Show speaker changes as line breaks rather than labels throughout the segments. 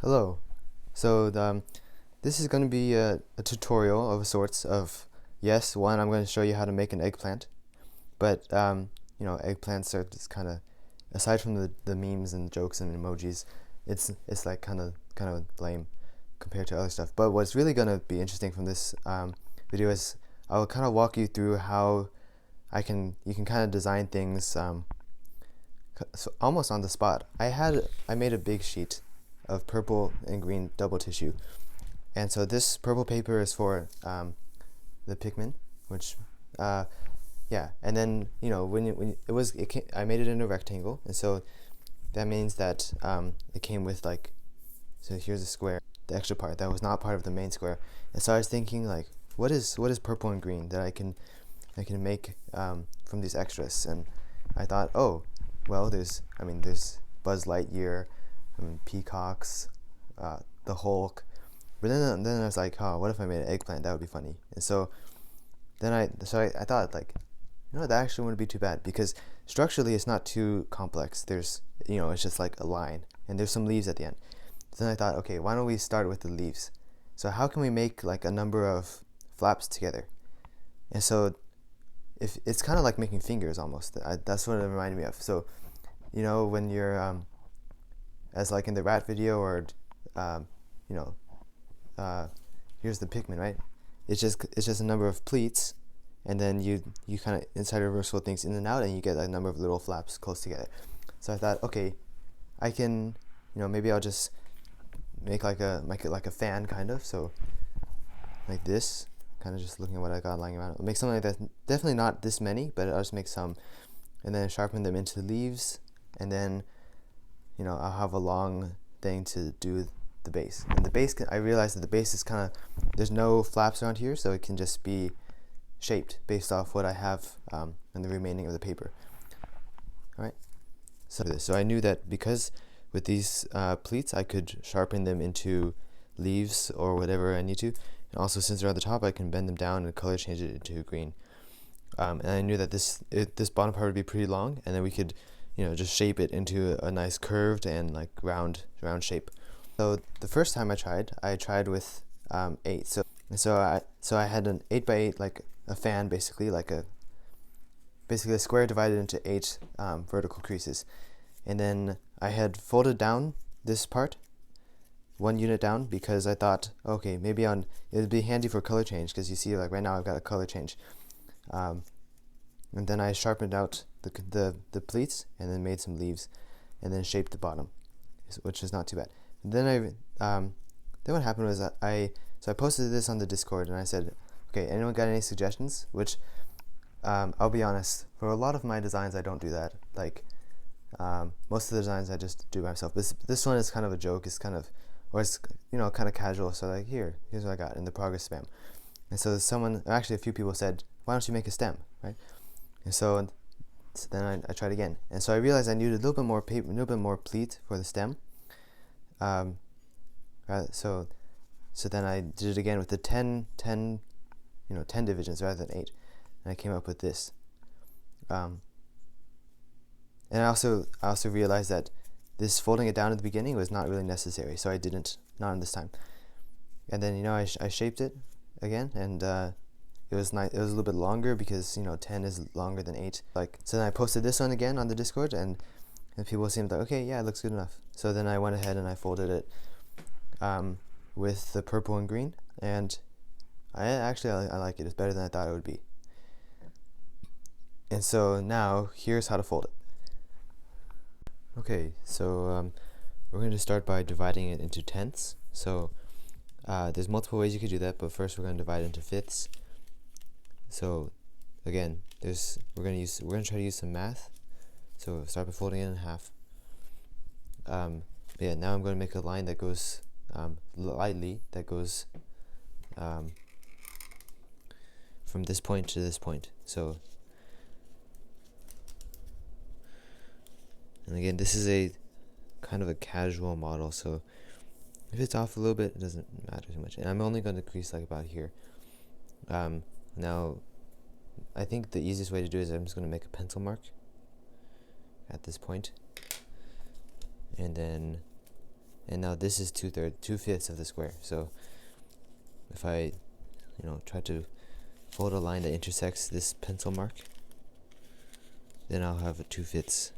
Hello. This is going to be a tutorial of sorts of, yes, one, I'm going to show you how to make an eggplant, but, eggplants are just kind of, aside from the memes and jokes and emojis, it's like kind of lame compared to other stuff. But what's really going to be interesting from this video is I'll kind of walk you through how you can kind of design things so almost on the spot. I made a big sheet of purple and green double tissue, and so this purple paper is for the pigment, which yeah, and then when it came, I made it in a rectangle, and so that means that it came with like, so here's a square, the extra part that was not part of the main square, and so I was thinking like, what is purple and green that I can make from these extras, and I thought, oh, well, there's Buzz Lightyear, peacocks, the Hulk, but then I was like, oh, what if I made an eggplant? That would be funny. And so I thought like, that actually wouldn't be too bad because structurally it's not too complex. There's it's just like a line, and there's some leaves at the end. So then I thought, okay, why don't we start with the leaves? So how can we make like a number of flaps together? And so if it's kind of like making fingers almost. That's what it reminded me of. So when you're as like in the rat video, or um, you know uh, here's the pigment, right? It's just a number of pleats, and then you kind of inside reverse roll things in and out, and you get a number of little flaps close together. So I thought, okay, I can, maybe I'll just make it like a fan kind of. So like this, kind of just looking at what I got lying around. I'll make something like that. Definitely not this many, but I'll just make some, and then sharpen them into the leaves, and then I'll have a long thing to do the base. And the base, I realized that the base is kind of, there's no flaps around here, so it can just be shaped based off what I have in the remaining of the paper. All right. So I knew that because with these pleats, I could sharpen them into leaves or whatever I need to. And also, since they're on the top, I can bend them down and color change it into green. And I knew that this bottom part would be pretty long, and then we could, just shape it into a nice curved and like round shape. So the first time I tried with 8. So I had an 8x8, like a fan, basically a square divided into 8 vertical creases, and then I had folded down this part 1 unit down because I thought, okay, maybe it would be handy for color change, because you see like right now I've got a color change. And then I sharpened out the pleats, and then made some leaves, and then shaped the bottom, which is not too bad. And then then what happened was that I posted this on the Discord, and I said, okay, anyone got any suggestions? Which I'll be honest, for a lot of my designs I don't do that. Like most of the designs I just do myself. But this one is kind of a joke. It's kind of, or it's kind of casual. So like here's what I got in the progress spam. And so actually a few people said, why don't you make a stem, right? And so then I tried again, and so I realized I needed a little bit more paper, a little bit more pleat for the stem. So then I did it again with the 10 divisions rather than 8, and I came up with this. And I also realized that this folding it down at the beginning was not really necessary, so I didn't, not on this time. And then I shaped it again, and it was nice. It was a little bit longer because 10 is longer than 8. So then I posted this one again on the Discord, and people seemed like, okay, yeah, it looks good enough. So then I went ahead and I folded it with the purple and green, and I like it. It's better than I thought it would be. And so now here's how to fold it. Okay, so we're going to start by dividing it into tenths. So there's multiple ways you could do that, but first we're going to divide it into fifths. So again, we're going to try to use some math. So start by folding it in half. Yeah, now I'm going to make a line that goes lightly, that goes from this point to this point. So, and again, this is a kind of a casual model, so if it's off a little bit, it doesn't matter too much. And I'm only going to crease like about here. Now, I think the easiest way to do it is I'm just going to make a pencil mark at this point, and then and now this is 2/5 of the square. So if I, try to fold a line that intersects this pencil mark, then I'll have a 2/5,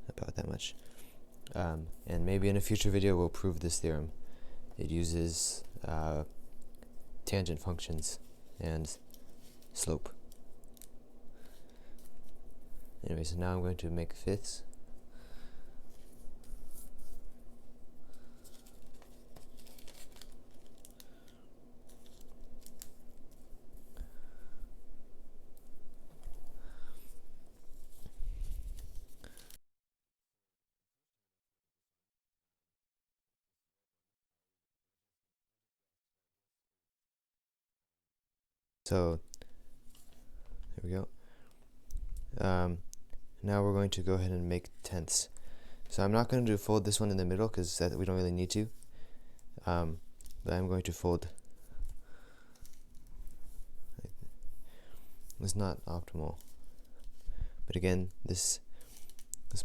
about that much. And maybe in a future video we'll prove this theorem. It uses tangent functions and slope. Anyway, so now I'm going to make fifths. So there we go. Now we're going to go ahead and make tenths. So I'm not going to fold this one in the middle because we don't really need to. But I'm going to fold. It's not optimal. But again, this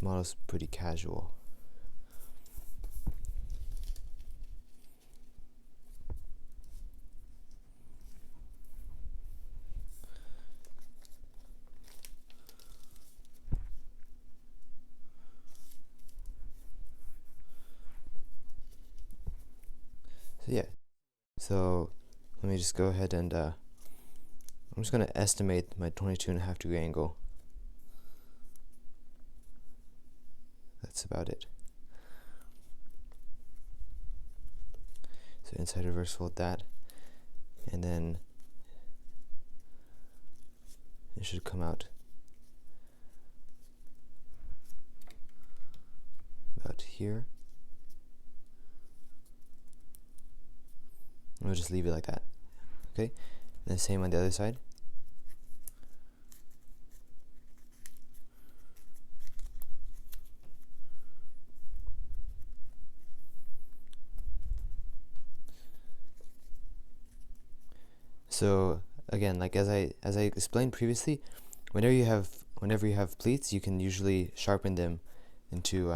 model is pretty casual. So yeah, so let me just go ahead and I'm just going to estimate my 22.5 degree angle. That's about it. So inside reverse fold that, and then it should come out about here. And we'll just leave it like that. Okay, and the same on the other side. So again, like as I explained previously, whenever you have pleats, you can usually sharpen them into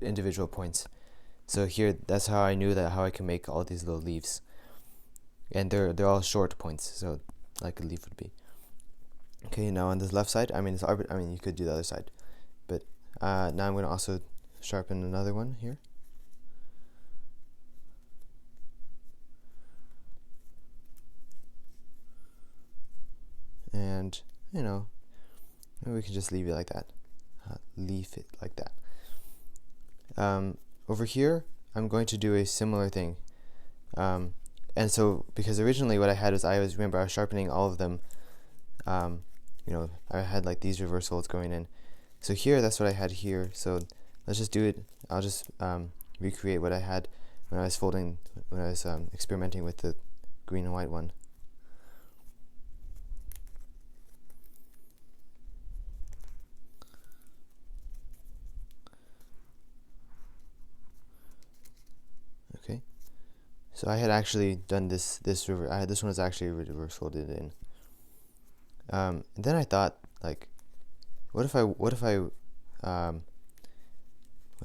individual points. So here, that's how I knew how I can make all these little leaves, and they're all short points, so like a leaf would be. Okay, now on this left side, I mean you could do the other side, but now I'm going to also sharpen another one here. And maybe we can just leave it like that. Leave it like that. Over here, I'm going to do a similar thing. And so, because originally what I had was I was sharpening all of them. I had like these reverse folds going in. So here, that's what I had here. So let's just do it. I'll just recreate what I had when I was experimenting with the green and white one. Okay, so I had actually done this one was actually reverse folded in. And then I thought, like, what if I went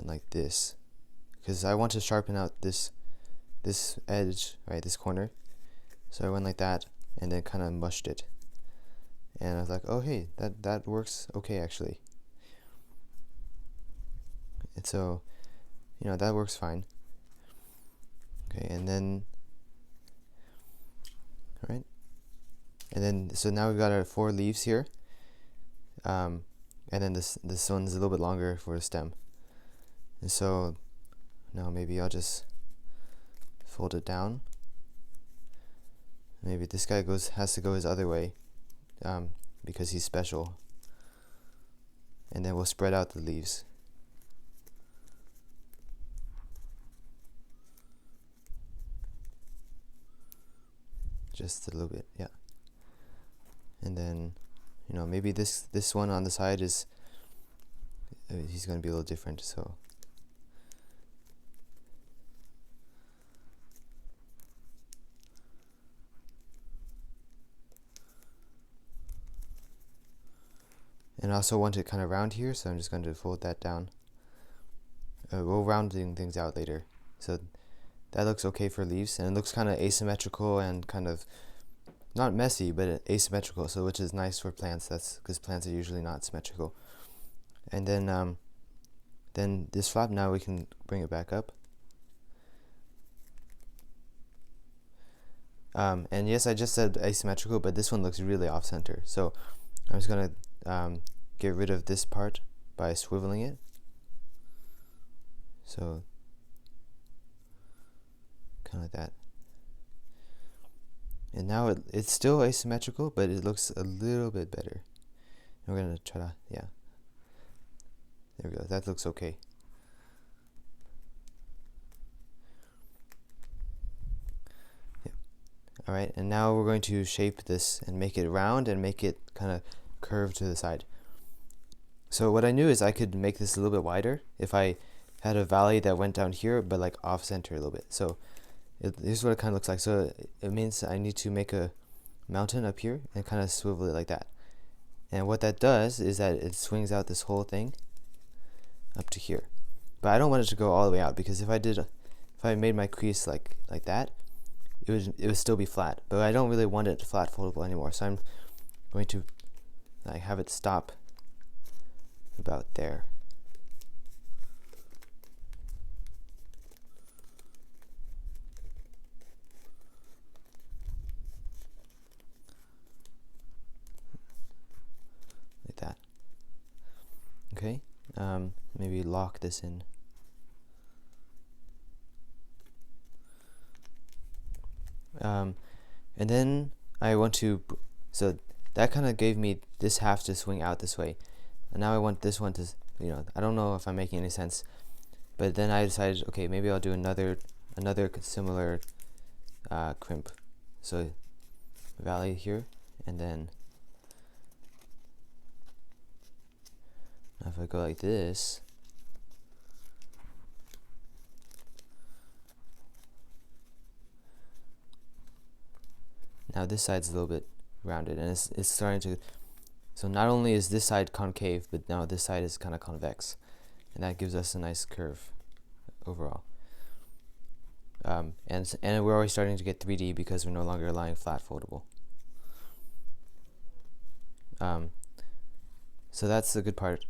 like this, because I want to sharpen out this edge, right, this corner. So I went like that and then kind of mushed it, and I was like, oh hey, that works okay actually. And so that works fine. Okay, and then so now we've got our 4 leaves here, and then this one's a little bit longer for a stem. And so now maybe I'll just fold it down. Maybe this guy has to go his other way, because he's special. And then we'll spread out the leaves. Just a little bit, yeah. And then, maybe this one on the side is he's going to be a little different, so And I also want it kind of round here, so I'm just going to fold that down. We'll rounding things out later. So that looks okay for leaves, and it looks kind of asymmetrical and kind of not messy, but asymmetrical, so which is nice for plants. That's because plants are usually not symmetrical. And then this flap, now we can bring it back up. And yes, I just said asymmetrical, but this one looks really off center. So I'm just gonna get rid of this part by swiveling it. So kind of like that. And now it's still asymmetrical, but it looks a little bit better. And we're gonna try to, yeah. There we go, that looks okay. Yeah. Alright, and now we're going to shape this and make it round and make it kind of curved to the side. So what I knew is I could make this a little bit wider if I had a valley that went down here, but like off center a little bit. So here's what it kind of looks like. So it means I need to make a mountain up here and kind of swivel it like that. And what that does is that it swings out this whole thing up to here. But I don't want it to go all the way out, because if I made my crease like that, it would still be flat. But I don't really want it flat foldable anymore. So I'm going to like have it stop about there. Like that. Okay, maybe lock this in. And then I want to, so that kind of gave me this half to swing out this way. And now I want this one to, I don't know if I'm making any sense, but then I decided, okay, maybe I'll do another similar crimp. So valley here, and then if I go like this, now this side's a little bit rounded, and it's starting to, so not only is this side concave, but now this side is kind of convex, and that gives us a nice curve overall. And we're already starting to get 3D because we're no longer lying flat foldable. So that's a good part.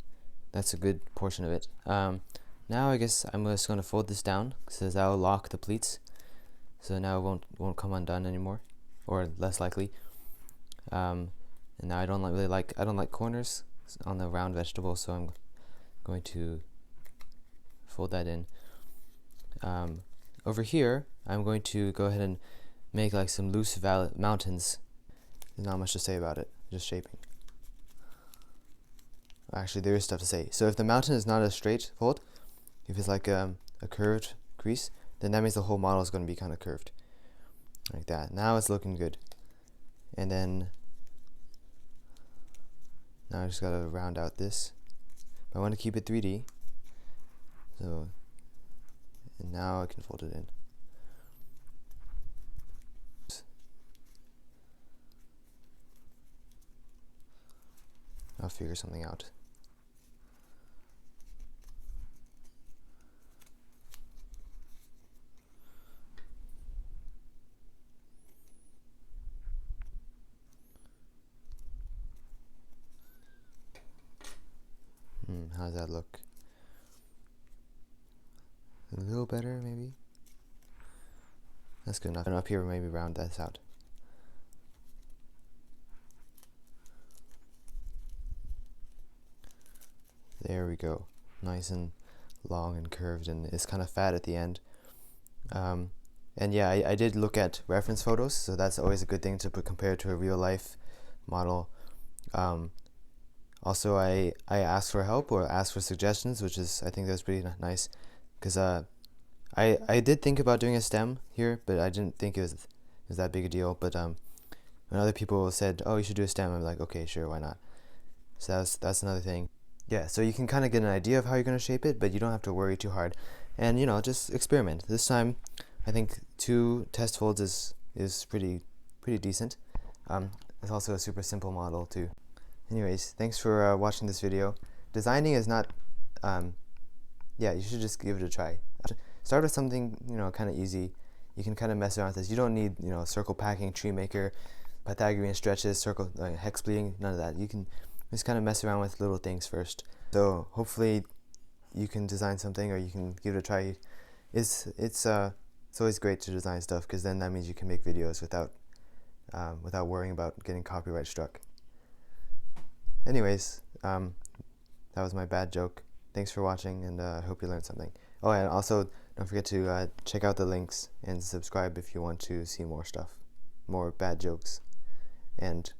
That's a good portion of it. Now I guess I'm just going to fold this down, because that will lock the pleats. So now it won't come undone anymore, or less likely. And now I don't like corners on the round vegetable, so I'm going to fold that in. Over here, I'm going to go ahead and make like some loose mountains. There's not much to say about it, just shaping. Actually, there is stuff to say. So if the mountain is not a straight fold, if it's like a curved crease, then that means the whole model is going to be kind of curved. Like that. Now it's looking good. And then now I just gotta round out this. But I want to keep it 3D. So, and now I can fold it in. I'll figure something out. How does that look? A little better, maybe? That's good enough. And up here, maybe round this out. There we go. Nice and long and curved, and it's kind of fat at the end. And yeah, I did look at reference photos, so that's always a good thing to compare to a real life model. Also, I asked for help or asked for suggestions, which is, I think that's pretty nice, because I did think about doing a stem here, but I didn't think it was that big a deal. But when other people said, oh, you should do a stem, I'm like, okay, sure, why not? So that's another thing. Yeah, so you can kind of get an idea of how you're going to shape it, but you don't have to worry too hard. And, just experiment. This time, I think 2 test folds is pretty decent. It's also a super simple model too. Anyways, thanks for watching this video. Designing is not, yeah, you should just give it a try. Start with something, kind of easy. You can kind of mess around with this. You don't need, circle packing, tree maker, Pythagorean stretches, circle, hex pleating, none of that. You can just kind of mess around with little things first. So hopefully you can design something, or you can give it a try. It's always great to design stuff, because then that means you can make videos without worrying about getting copyright struck. Anyways, that was my bad joke. Thanks for watching, and I hope you learned something. Oh, and also don't forget to check out the links and subscribe if you want to see more stuff, more bad jokes, and